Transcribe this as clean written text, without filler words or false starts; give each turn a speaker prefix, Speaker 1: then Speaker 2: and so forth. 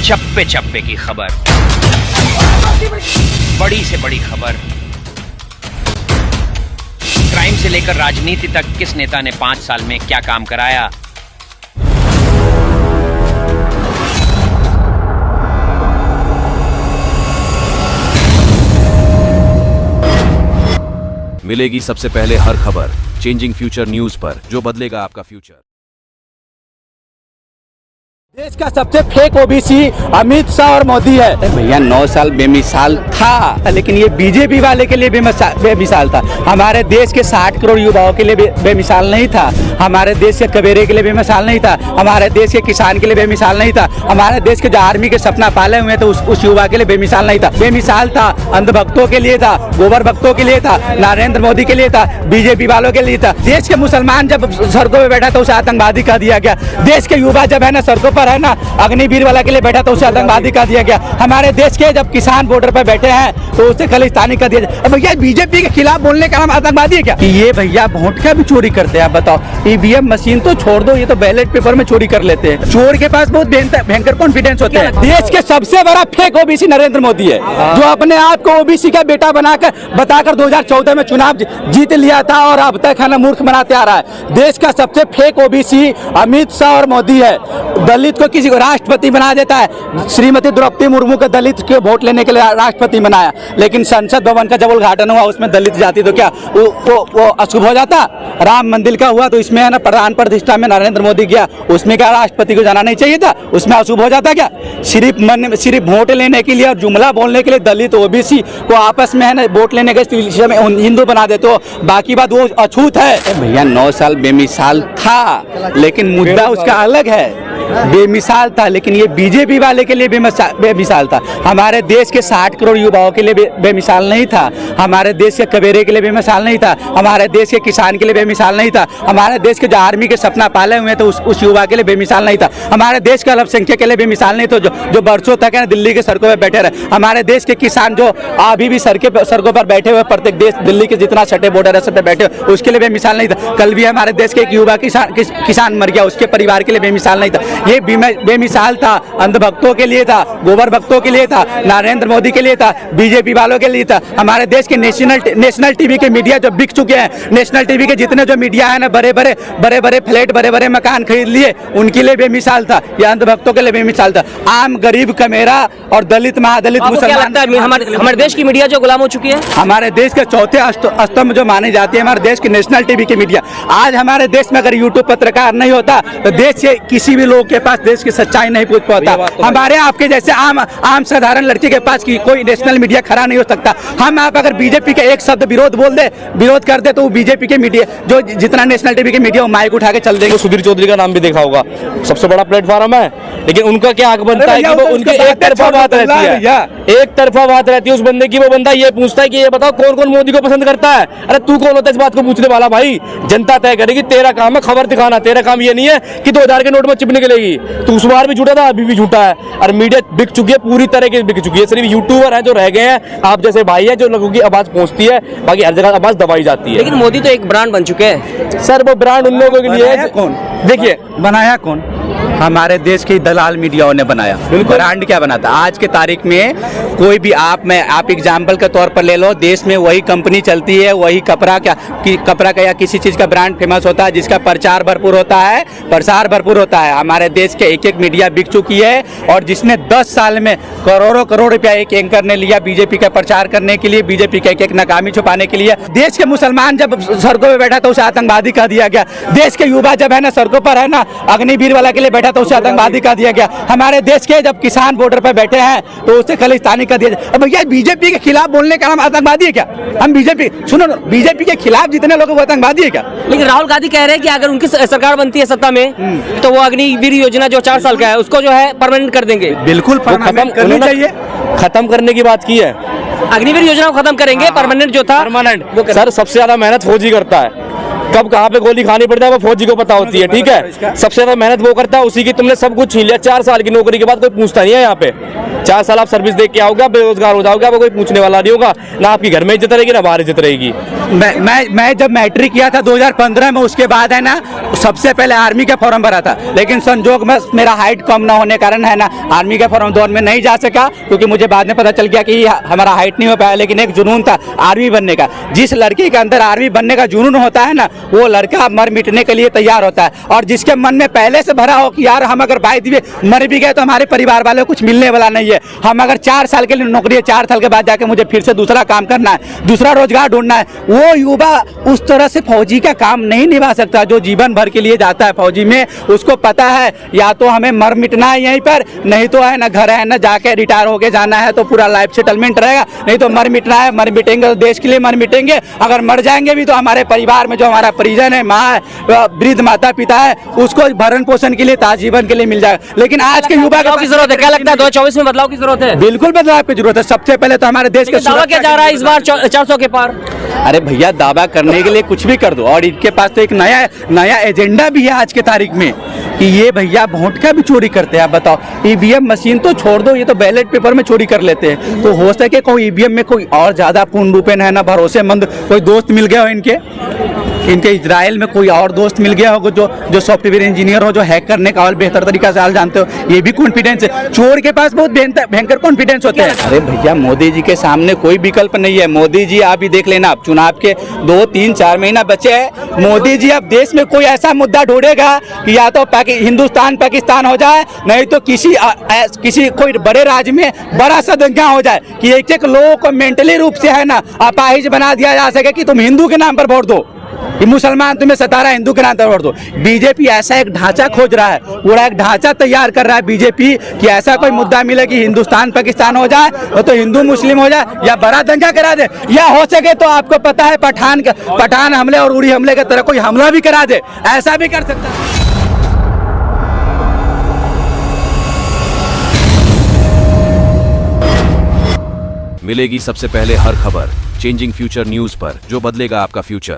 Speaker 1: चप्पे चप्पे की खबर, बड़ी से बड़ी खबर, क्राइम से लेकर राजनीति तक किस नेता ने 5 साल में क्या काम कराया।
Speaker 2: मिलेगी सबसे पहले हर खबर चेंजिंग फ्यूचर न्यूज पर, जो बदलेगा आपका फ्यूचर।
Speaker 3: देश का सबसे फेक ओबीसी अमित शाह और मोदी है। भैया 9 साल बेमिसाल था, लेकिन ये बीजेपी वाले के लिए बेमिसाल था। हमारे देश के 60 करोड़ युवाओं के लिए बेमिसाल नहीं था। हमारे देश के कबेरे के लिए बेमिसाल नहीं था। हमारे देश के किसान के लिए बेमिसाल नहीं था। हमारे देश के जो आर्मी के सपना पाले हुए थे उस युवा के लिए बेमिसाल नहीं था। बेमिसाल था अंधभक्तों के लिए था, गोबर भक्तों के लिए था, नरेंद्र मोदी के लिए था, बीजेपी वालों के लिए था। देश के मुसलमान जब सड़कों पर बैठा तो उसे आतंकवादी कह दिया गया। देश के युवा जब है ना सड़कों पर है ना अग्निवीर वाला के लिए बैठा तो उसे आतंकवादी कह दिया गया। हमारे देश के जब किसान बॉर्डर पर बैठे हैं तो उसे खालिस्तानी कह दिया जाए। अब भैया बीजेपी के खिलाफ बोलने का नाम आतंकवादी है क्या? कि ये भैया वोट का भी चोरी करते हैं। आप बताओ, ईवीएम मशीन तो छोड़ दो, ये तो बैलेट पेपर में चोरी कर लेते हैं। चोर के पास बहुत भयंकर कॉन्फिडेंस होता है। देश के सबसे बड़ा फेक ओबीसी नरेंद्र मोदी है, जो अपने आप को ओबीसी का बेटा बताकर 2014 में चुनाव जीत लिया था और अब तक है ना मूर्ख बनाते आ रहा है। देश का सबसे फेक ओबीसी अमित शाह और मोदी है। दलित को किसी को राष्ट्रपति बना देता है। श्रीमती द्रौपदी मुर्मू को दलित के वोट लेने के लिए राष्ट्रपति बनाया, लेकिन संसद भवन का जब उद्घाटन हुआ उसमें दलित जाति तो क्या वो अशुभ हो जाता? राम मंदिर का हुआ तो इसमें है ना प्राण प्रतिष्ठा में नरेंद्र मोदी गया, उसमें क्या राष्ट्रपति को जाना नहीं चाहिए था? उसमें अशुभ हो जाता क्या? सिर्फ वोट लेने के लिए और जुमला बोलने के लिए दलित ओबीसी को आपस में है ना वोट लेने के विषय में हिंदू बना देते हो, बाकी बात वो अछूत है। भैया 9 साल बेमिसाल था, लेकिन मुद्दा उसका अलग है। बेमिसाल था, लेकिन ये बीजेपी वाले के लिए बेमिसाल था। हमारे देश के 60 करोड़ युवाओं के लिए बेमिसाल नहीं था। हमारे देश के कबेरे के लिए बेमिसाल नहीं था। हमारे देश के किसान के लिए बेमिसाल नहीं था। हमारे देश के जो आर्मी के सपना पाले हुए थे उस युवा के लिए बेमिसाल नहीं था। हमारे देश के अल्पसंख्यक के लिए बेमिसाल नहीं था, जो बरसों तक है ना दिल्ली के सड़कों पर बैठे रहे। हमारे देश के किसान जो अभी भी सड़कों पर बैठे हुए, प्रत्येक देश दिल्ली के जितना छठे बॉर्डर है सब पे बैठे हुए, उसके लिए बेमिसाल नहीं था। कल भी हमारे देश के एक युवा किसान मर गया, उसके परिवार के लिए बेमिसाल नहीं था। ये बेमिसाल था अंधभक्तों के लिए था, गोबर भक्तों के लिए था, नरेंद्र मोदी के लिए था, बीजेपी वालों के लिए था। हमारे देश के नेशनल टीवी के मीडिया जो बिक चुके हैं, नेशनल टीवी के जितने जो मीडिया है ना बड़े बड़े फ्लैट बड़े बड़े मकान खरीद लिए, उनके लिए बेमिसाल था। यह अंधभक्तों के लिए बेमिसाल था। आम गरीब कमेरा और दलित महादलित मुसलमान,
Speaker 4: हमारे देश की मीडिया जो गुलाम हो चुकी है।
Speaker 3: हमारे देश के चौथे स्तंभ जो माने जाते हैं हमारे देश के नेशनल टीवी के मीडिया। आज हमारे देश में अगर यूट्यूब पत्रकार नहीं होता तो देश के किसी भी लोग के पास देश की सच्चाई नहीं पूछ पाता। हमारे आपके जैसे आम साधारण लड़के के पास कोई नेशनल मीडिया खड़ा नहीं हो सकता। हम आप अगर बीजेपी के एक शब्द विरोध कर दे तो वो बीजेपी के मीडिया जो जितना नेशनल टीवी के मीडिया वो माइक उठा के चल देंगे।
Speaker 5: सुधीर चौधरी का नाम भी देखा होगा, सबसे बड़ा प्लेटफॉर्म है, लेकिन उनका क्या हक बनता है कि वो उनकी एक तरफा बात रहती है, एक तरफा बात रहती है उस बंदे की। वो बंदा ये पूछता है कि ये बताओ कौन कौन मोदी को पसंद करता है। अरे तू कौन होता है इस बात को पूछने वाला? भाई जनता तय करेगी, तेरा काम है खबर दिखाना। तेरा काम ये नहीं है कि 2000 के नोट में चिपने के लेगी। तो उस बार भी झूठा था, अभी भी झूठा है। और मीडिया बिक चुकी है, पूरी तरह की बिक चुकी है। सिर्फ यूट्यूबर हैं जो रह गए हैं, आप जैसे भाई हैं जो लोगों की आवाज पहुंचती है, बाकी हर जगह आवाज दबाई जाती है।
Speaker 4: लेकिन मोदी तो एक ब्रांड बन चुके हैं
Speaker 5: सर। वो ब्रांड उन लोगों के लिए
Speaker 3: कौन
Speaker 5: देखिए
Speaker 3: बनाया कौन? हमारे देश की दलाल मीडियाओं ने बनाया। ब्रांड क्या बनाता? आज के तारीख में कोई भी आप एग्जाम्पल के तौर पर ले लो, देश में वही कंपनी चलती है, वही कपड़ा का या किसी चीज़ का ब्रांड फेमस होता है जिसका प्रचार भरपूर होता है, प्रसार भरपूर होता है। हमारे देश के एक मिडिया बिक चुकी है और जिसने 10 साल में करोड़ों रुपया एक एंकर ने लिया बीजेपी का प्रचार करने के लिए, बीजेपी का एक नाकामी छुपाने के लिए। देश के मुसलमान जब सड़कों पर बैठा तो उसे आतंकवादी कह दिया गया। देश के युवा जब है ना सड़कों पर है ना अग्निवीर वाला के लिए बैठा तो उसे आतंकवादी कह दिया गया। हमारे देश के जब किसान बॉर्डर पर बैठे हैं तो उसे खालिस्तानी कह दिया जाए। अब भैया बीजेपी के खिलाफ बोलने का नाम आतंकवादी है क्या? हम बीजेपी के खिलाफ जितने लोग वो आतंकवादी है क्या?
Speaker 4: लेकिन राहुल गांधी कह रहे हैं कि अगर उनकी सरकार बनती है सत्ता में तो वो अग्निवीर योजना जो 4 साल का है उसको जो है परमानेंट कर देंगे।
Speaker 3: बिल्कुल खत्म करनी चाहिए।
Speaker 5: खत्म करने की बात की है,
Speaker 4: अग्निवीर योजना को खत्म करेंगे। परमानेंट जो था
Speaker 5: परमानेंट। सर सबसे ज्यादा मेहनत फौजी करता है। कब कहाँ पे गोली खानी पड़ता है वो फौजी को पता होती है, ठीक है। सबसे ज्यादा मेहनत वो करता है, उसी की तुमने सब कुछ छीन लिया। 4 साल की नौकरी के बाद कोई पूछता नहीं है यहाँ पे। 4 साल आप सर्विस देख के आओगे, बेरोजगार हो जाओगे, आपको कोई पूछने वाला नहीं होगा। ना आपकी घर में इज्जत रहेगी ना बाहर इज्जत रहेगी।
Speaker 3: मैं जब मैट्रिक किया था 2015 में, उसके बाद है ना सबसे पहले आर्मी का फॉर्म भरा था, लेकिन संजोग में मेरा हाइट कम ना होने कारण है ना आर्मी का फॉर्म दौर में नहीं जा सका, क्योंकि मुझे बाद में पता चल गया कि हमारा हाइट नहीं हो पाया। लेकिन एक जुनून था आर्मी बनने का। जिस लड़के के अंदर आर्मी बनने का जुनून होता है ना, वो लड़का मर मिटने के लिए तैयार होता है। और जिसके मन में पहले से भरा हो कि यार हम अगर बाई दिए मर भी गए तो हमारे परिवार वाले को कुछ मिलने वाला नहीं है, हम अगर 4 साल के लिए नौकरी है, 4 साल के बाद जाके मुझे फिर से दूसरा काम करना है, दूसरा रोजगार ढूंढना है, वो युवा उस तरह से फौजी का काम नहीं निभा सकता जो जीवन भर के लिए जाता है फौजी में। उसको पता है या तो हमें मर मिटना है यहीं पर, नहीं तो है ना घर है ना जाके रिटायर होके जाना है तो पूरा लाइफ सेटलमेंट रहेगा, नहीं तो मर मिटना है। मर मिटेंगे तो देश के लिए मर मिटेंगे, अगर मर जाएंगे भी तो हमारे परिवार में जो हमारा परिजन है, माँ है, वृद्ध माता पिता है, उसको भरण पोषण के लिए ताजीवन के लिए मिल जाएगा। लेकिन आज के युवा
Speaker 4: की जरूरत है, क्या लगता है 2024 में बदलाव की जरूरत है?
Speaker 3: बिल्कुल बदलाव की जरूरत है। सबसे पहले तो हमारे देश के
Speaker 4: दावा किया जा रहा है इस बार 400 के पार।
Speaker 3: अरे भैया दावा करने के लिए कुछ भी कर दो, और इनके पास तो एक नया एजेंडा भी है आज के तारीख में कि ये भैया वोट का भी चोरी करते हैं। आप बताओ, ईवीएम मशीन तो छोड़ दो, ये तो बैलेट पेपर में चोरी कर लेते हैं। तो हो सके कोई ईवीएम में कोई और ज्यादा पूर्ण रूपेण है ना भरोसेमंद कोई दोस्त मिल गया हो इनके इजराइल में कोई और दोस्त मिल गया होगा जो सॉफ्टवेयर इंजीनियर हो, जो हैक करने का और बेहतर तरीका से हाल जानते हो। ये भी कॉन्फिडेंस है। चोर के पास बहुत भयंकर कॉन्फिडेंस होता है। अरे भैया मोदी जी के सामने कोई विकल्प नहीं है। मोदी जी आप ही देख लेना, आप चुनाव के 2, 3, 4 महीना बचे हैं। मोदी जी अब देश में कोई ऐसा मुद्दा ढूंढेगा कि या तो हिंदुस्तान पाकिस्तान हो जाए, नहीं तो किसी कोई बड़े राज्य में बड़ा सा दंगा हो जाए कि एक लोगों को मेंटली रूप से है ना अपाहिज बना दिया जा सके कि तुम हिंदू के नाम पर वोट दो, कि मुसलमान तुम्हें सता रहा है, हिंदू के नाम पर वोट दो। बीजेपी ऐसा एक ढांचा खोज रहा है, पूरा एक ढांचा तैयार कर रहा है बीजेपी कि ऐसा कोई मुद्दा मिले कि हिंदुस्तान पाकिस्तान हो जाए, तो हिंदू मुस्लिम हो जाए या बड़ा दंगा करा दे, या हो सके तो आपको पता है पठान हमले और उड़ी हमले की तरह कोई हमला भी करा दे, ऐसा भी कर सकता है।
Speaker 2: मिलेगी सबसे पहले हर खबर चेंजिंग फ्यूचर न्यूज पर, जो बदलेगा आपका फ्यूचर।